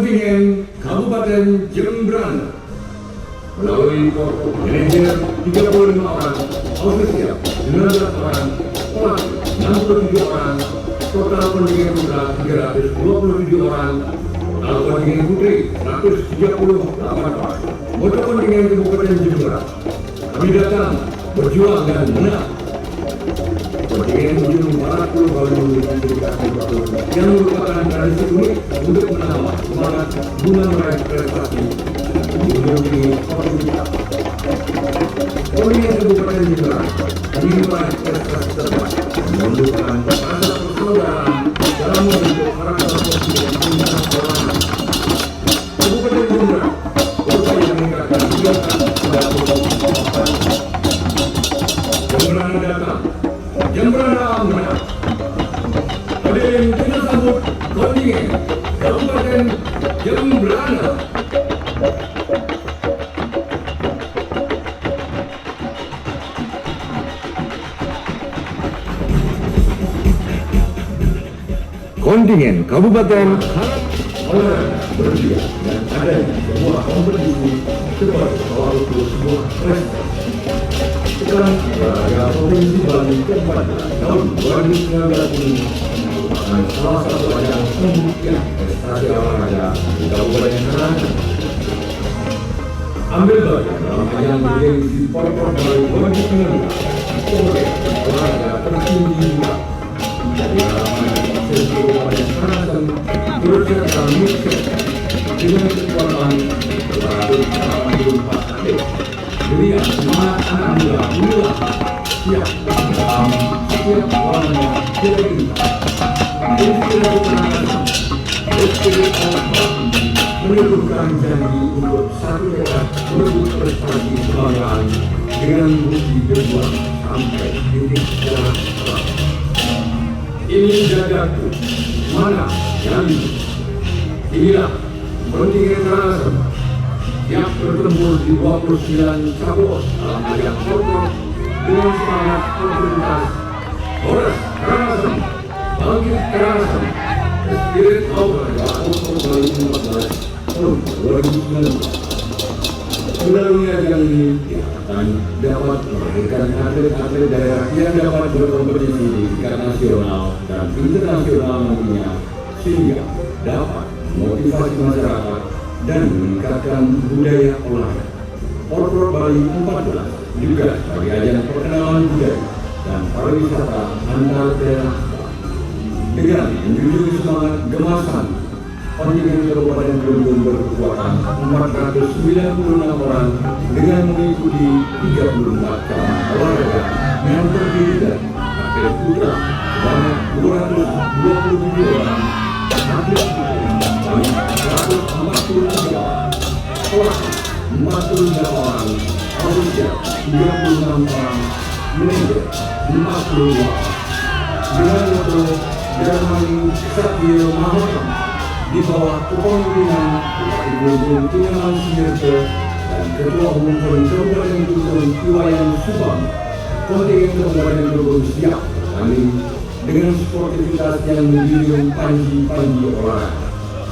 kontingen Kabupaten Jembrana melalui manajer 35 orang, ofisial 19 orang, pelatih 67 orang, total kontingen putra 327 orang, total kontingen putri 138 orang. Untuk kontingen Kabupaten Jembrana, kami datang berjuang dan menang. Kontingen ujung barat Pulau Bali memiliki dedikasi baru yang merupakan tradisi unik untuk menambah semangat guna meraih prestasi menjadi olimpiade. Kontingen Kabupaten Jembrana ingin meraih prestasi terbaik, menunjukkan rasa persaudaraan dalam membentuk karakter positif bintang orang. Kabupaten Jembrana berupaya meningkatkan kegiatan pada Jembrana datang. Jembrana menang. Hadirin kita sambut kontingen Kabupaten Jembrana. Kontingen Kabupaten olahraga berdia dan adanya sebuah kompetisi sebagai salah satu sebuah prestasi. Sekarang olahraga Provinsi Bali ke-14 tahun 2019 ini merupakan salah satu ajang pembuktian prestasi olahraga di Kabupaten Jembrana. Ambil bagian dalam ajang bergengsi Porpor Bali 2019 sebagai olahraga tertinggi dunia. Jadi Kabupaten Karangasem berserta Mixer dengan kekuatan 284 atlet. Melihat semangat anak muda inilah siap dalam setiap warna kita. Inspirasi Karangasem, Spirit of Bali meneguhkan janji untuk satu dekade merebut prestasi kebanggaan dengan bukti berjuang sampai titik darah terakhir. Ini jagatku, mana yang ini? Inilah kontingen Karangasem yang bertempur di 29 cabur dalam ajang Porpor dengan semangat kontinuitas. Polres Karangasem, bangkit Karangasem, Spirit of Porpor Bali 14 tahun 2019. Melalui ajang ini diharapkan dapat melahirkan atlet-atlet daerah yang dapat berkompetisi di tingkat nasional dan internasional nantinya, sehingga dapat memotivasi masyarakat dan meningkatkan budaya olahraga. Porpor Bali 14 juga sebagai ajang perkenalan budaya dan pariwisata antar daerah. Dengan menjunjung semangat gemasan, kontingen Kabupaten Jembrana berkekuatan 496 orang dengan mengikuti 34 cabang olahraga yang terdiri dari atlet putra sebanyak 227 orang, atlet putri sebanyak 143 orang, pelatih 42 orang, ofisial 36 orang, manajer 42 orang. Dengan moto Dermani Satrio Mahottam di bawah kepemimpinan Bupati Blumbung Tinyaman Sumirto dan Ketua Umum Kabupaten Blumbung Iwayan Subang, kontingen Kabupaten Blumbung siap bertanding dengan sportivitas yang menjunjung panji-panji olahraga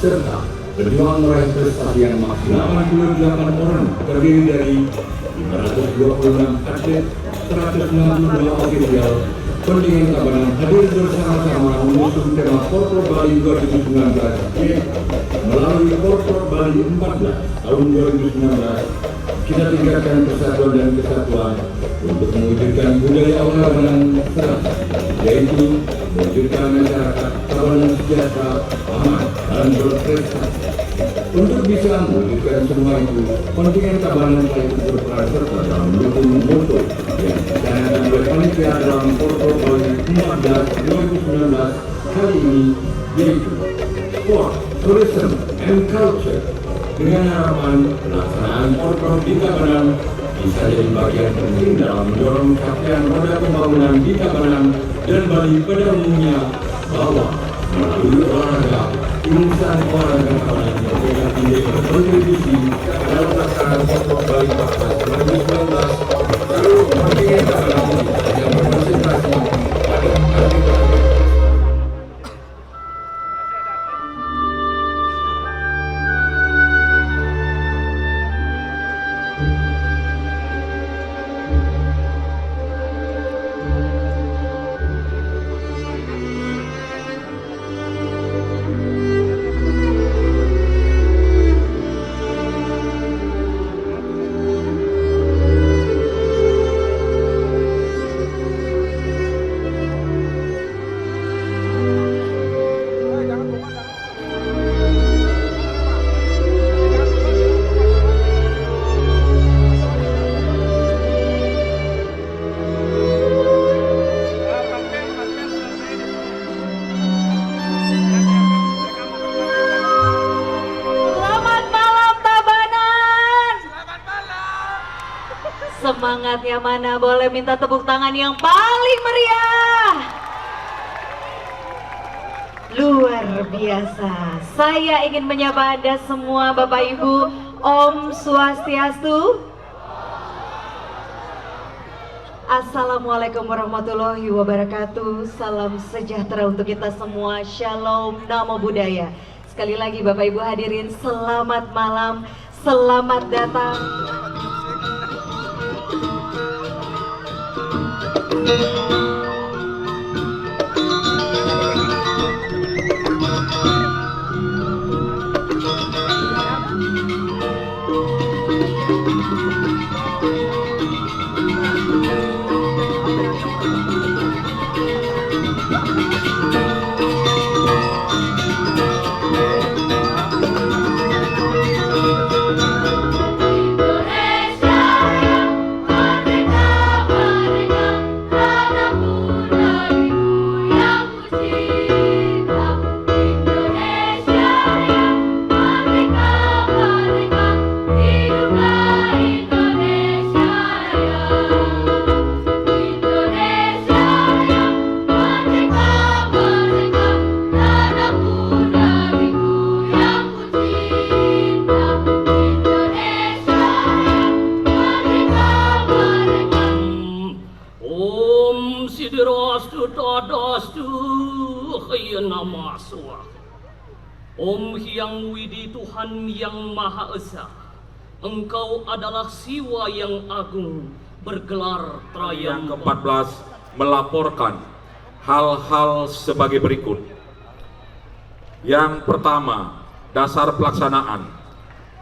serta berjuang meraih prestasi yang maksimal. 88 orang terdiri dari 526 atlet, 162 ofisial. Kontingen Tabanan hadir bersama-sama mengusung tema Porpor Bali 2019 melalui Porpor Bali 14 tahun 2019. Kita tingkatkan persatuan dan kesatuan untuk mewujudkan budaya olahraga yang sehat, yaitu mewujudkan masyarakat Tabanan sejahtera, aman, dan berprestasi. Untuk bisa mewujudkan semua itu, kontingen Tabanan ikut berperan serta dalam mendukung moto yang dicanangkan oleh panitia dalam Porpor Bali 14 2019 kali ini, yaitu Sport, Tourism, and Culture. Dengan harapan pelaksanaan Porpor di Tabanan bisa jadi bagian penting dalam mendorong capaian roda pembangunan di Tabanan dan Bali pada umumnya, bahwa melalui olahraga, insan olahraga Tabanan merdeka tinggi berkontribusi dalam pelaksanaan Porpor Bali 2019. Seluruh kontingen Tabanan yang berkonsentrasi pada atlet semangatnya mana? Boleh minta tepuk tangan yang paling meriah. Luar biasa. Saya ingin menyapa Anda semua Bapak Ibu. Om Swastiastu. Assalamualaikum warahmatullahi wabarakatuh. Salam sejahtera untuk kita semua. Shalom, namo buddhaya. Sekali lagi Bapak Ibu hadirin, selamat malam, selamat datang. Om Hyang Widi Tuhan yang Maha Esa, Engkau adalah Siwa yang agung, bergelar Trayam. Yang ke-14 melaporkan hal-hal sebagai berikut. Yang pertama, dasar pelaksanaan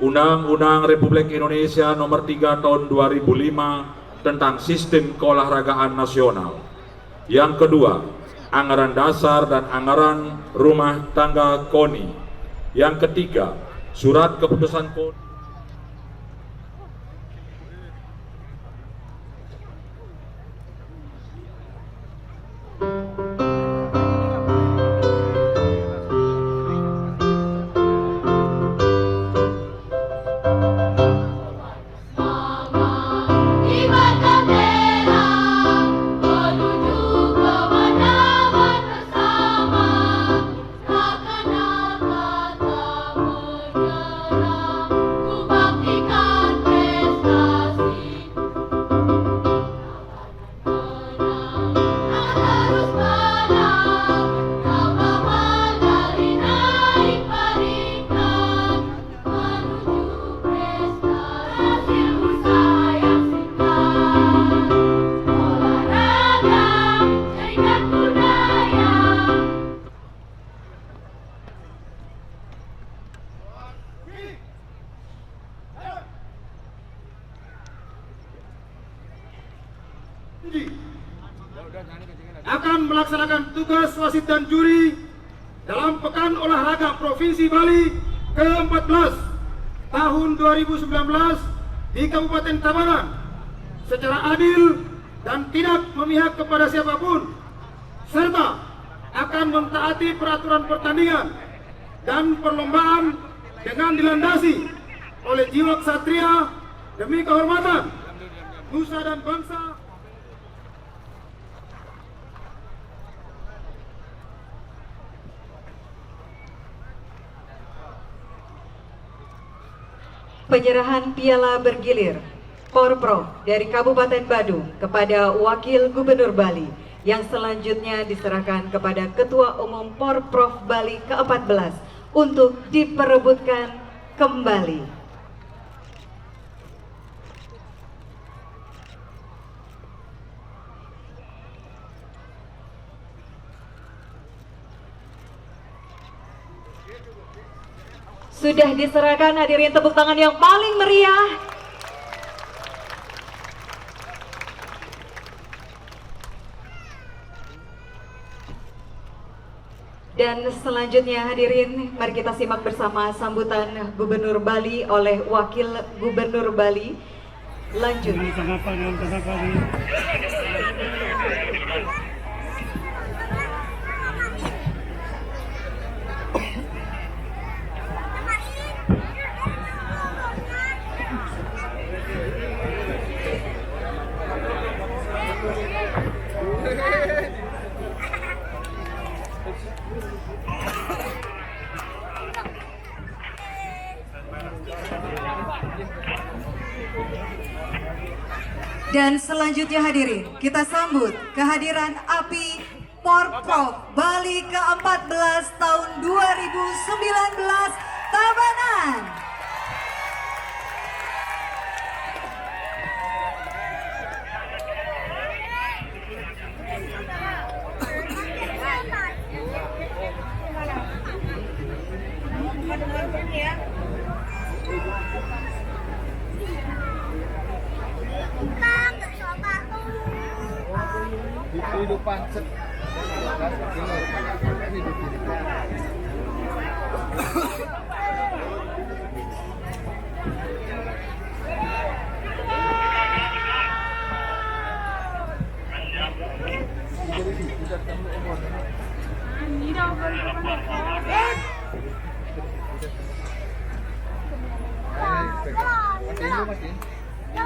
Undang-Undang Republik Indonesia Nomor 3 Tahun 2005 tentang Sistem Keolahragaan Nasional. Yang kedua, anggaran dasar dan anggaran rumah tangga KONI. Yang ketiga, surat keputusan KONI. akan melaksanakan tugas wasit dan juri dalam Pekan Olahraga Provinsi Bali ke-14 tahun 2019 di Kabupaten Tabanan secara adil dan tidak memihak kepada siapapun, serta akan mentaati peraturan pertandingan dan perlombaan dengan dilandasi oleh jiwa ksatria demi kehormatan nusa dan bangsa. Penyerahan piala bergilir Porprov dari Kabupaten Badung kepada Wakil Gubernur Bali yang selanjutnya diserahkan kepada Ketua Umum Porprov Bali ke-14 untuk diperebutkan kembali. Sudah diserahkan, hadirin, tepuk tangan yang paling meriah. Dan selanjutnya hadirin, mari kita simak bersama sambutan Gubernur Bali oleh Wakil Gubernur Bali. Lanjut. Dan selanjutnya hadirin, kita sambut kehadiran API Porprov Bali ke-14 tahun 2019 Tabanan. Kehidupan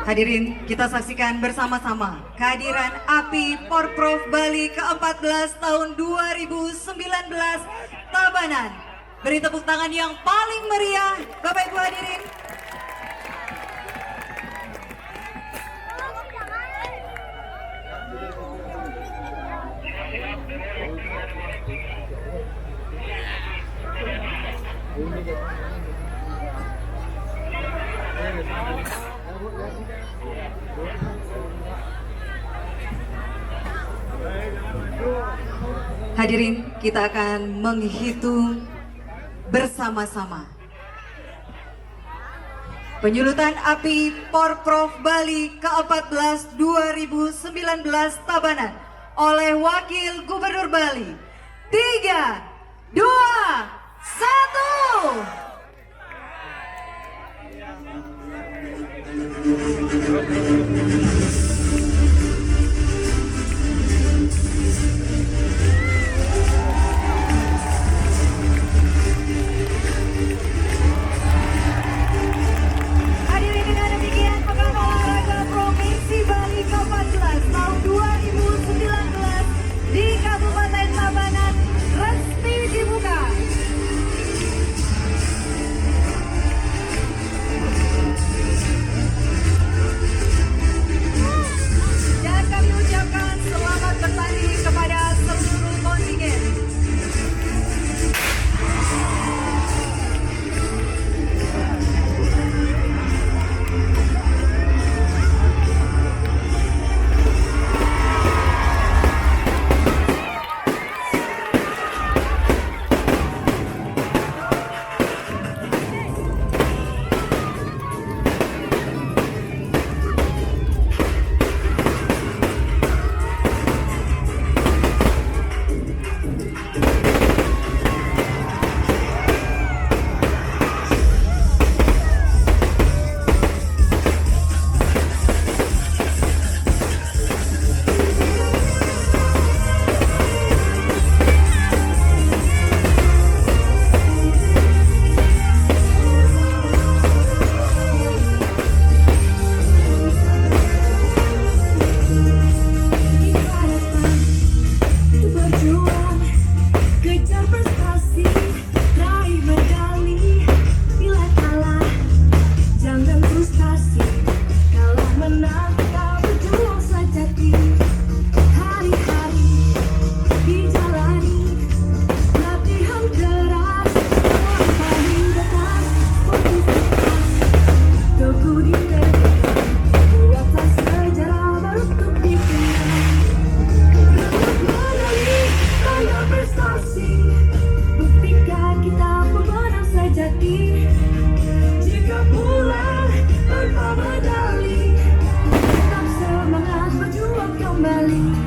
Hadirin, kita saksikan bersama-sama kehadiran API Porprov Bali ke-14 tahun 2019 Tabanan. Beri tepuk tangan yang paling meriah, Bapak Ibu hadirin. Hadirin, kita akan menghitung bersama-sama penyulutan api Porprov Bali ke-14 2019 Tabanan oleh Wakil Gubernur Bali. 3, 2, 1. Jika pulang tanpa medali, tetap semangat berjuang kembali.